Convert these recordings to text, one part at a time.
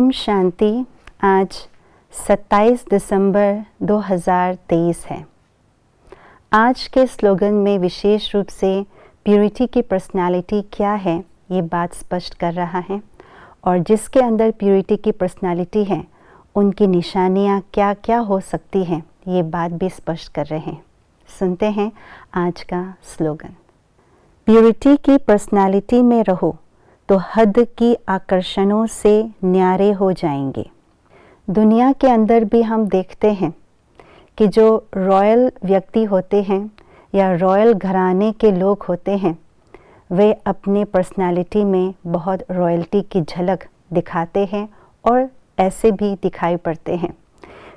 ओम शांति। आज 27 दिसंबर 2023 है। आज के स्लोगन में विशेष रूप से प्यूरिटी की पर्सनालिटी क्या है ये बात स्पष्ट कर रहा है, और जिसके अंदर प्यूरिटी की पर्सनालिटी है उनकी निशानियाँ क्या क्या हो सकती हैं ये बात भी स्पष्ट कर रहे हैं। सुनते हैं आज का स्लोगन। प्यूरिटी की पर्सनालिटी में रहो तो हद की आकर्षणों से न्यारे हो जाएंगे। दुनिया के अंदर भी हम देखते हैं कि जो रॉयल व्यक्ति होते हैं या रॉयल घराने के लोग होते हैं, वे अपने पर्सनालिटी में बहुत रॉयल्टी की झलक दिखाते हैं और ऐसे भी दिखाई पड़ते हैं,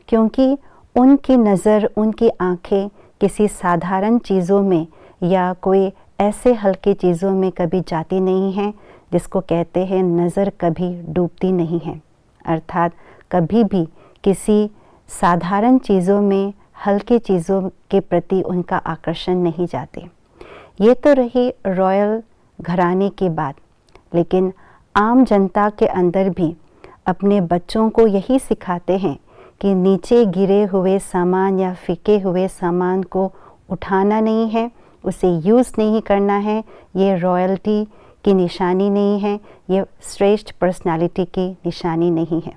क्योंकि उनकी नज़र, उनकी आंखें किसी साधारण चीज़ों में या कोई ऐसे हल्के चीज़ों में कभी जाती नहीं हैं, जिसको कहते हैं नज़र कभी डूबती नहीं है। अर्थात कभी भी किसी साधारण चीज़ों में, हल्के चीज़ों के प्रति उनका आकर्षण नहीं जाते। ये तो रही रॉयल घराने की बात, लेकिन आम जनता के अंदर भी अपने बच्चों को यही सिखाते हैं कि नीचे गिरे हुए सामान या फीके हुए सामान को उठाना नहीं है, उसे यूज़ नहीं करना है। ये रॉयल्टी की निशानी नहीं है, ये श्रेष्ठ पर्सनालिटी की निशानी नहीं है।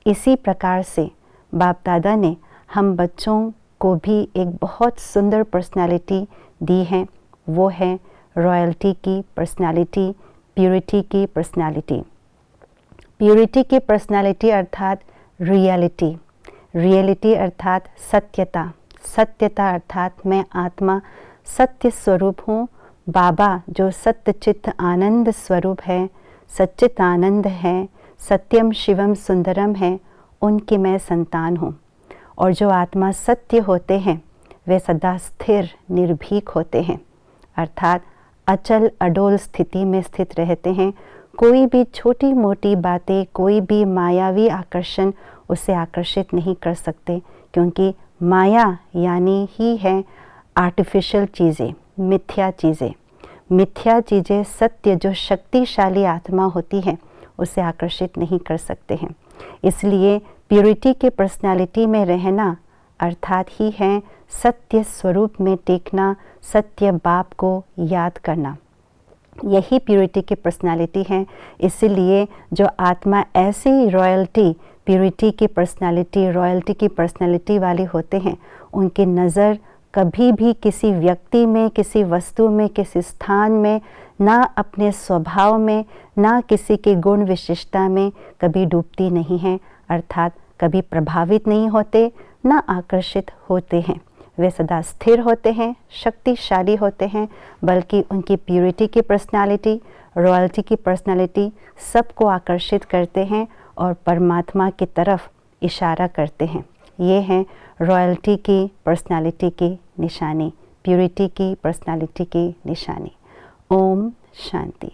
इसी प्रकार से बाप दादा ने हम बच्चों को भी एक बहुत सुंदर पर्सनालिटी दी है, वो है रॉयल्टी की पर्सनालिटी, प्यूरिटी की पर्सनालिटी। प्यूरिटी की पर्सनालिटी अर्थात रियलिटी, रियलिटी अर्थात सत्यता, सत्यता अर्थात मैं आत्मा सत्य स्वरूप हूँ। बाबा जो सत्य चित्त आनंद स्वरूप है, सच्चित आनंद है, सत्यम शिवम सुंदरम है, उनकी मैं संतान हूँ। और जो आत्मा सत्य होते हैं वे सदा स्थिर निर्भीक होते हैं, अर्थात अचल अडोल स्थिति में स्थित रहते हैं। कोई भी छोटी मोटी बातें, कोई भी मायावी आकर्षण उसे आकर्षित नहीं कर सकते, क्योंकि माया यानी ही है आर्टिफिशियल चीज़ें, मिथ्या चीज़ें। मिथ्या चीज़ें सत्य जो शक्तिशाली आत्मा होती है उसे आकर्षित नहीं कर सकते हैं। इसलिए प्यूरिटी की पर्सनालिटी में रहना अर्थात ही है सत्य स्वरूप में टेकना, सत्य बाप को याद करना। यही प्यूरिटी की पर्सनालिटी है। इसीलिए जो आत्मा ऐसी रॉयल्टी, प्यूरिटी की पर्सनालिटी, रॉयल्टी की पर्सनालिटी वाले होते हैं, उनकी नज़र कभी भी किसी व्यक्ति में, किसी वस्तु में, किसी स्थान में, ना अपने स्वभाव में, ना किसी के गुण विशिष्टता में कभी डूबती नहीं है, अर्थात कभी प्रभावित नहीं होते, ना आकर्षित होते हैं। वे सदा स्थिर होते हैं, शक्तिशाली होते हैं, बल्कि उनकी प्यूरिटी की पर्सनालिटी, रॉयल्टी की पर्सनालिटी सबको आकर्षित करते हैं और परमात्मा की तरफ इशारा करते हैं। ये हैं रॉयल्टी की पर्सनालिटी की निशानी, प्यूरिटी की पर्सनालिटी की निशानी। ओम शांति।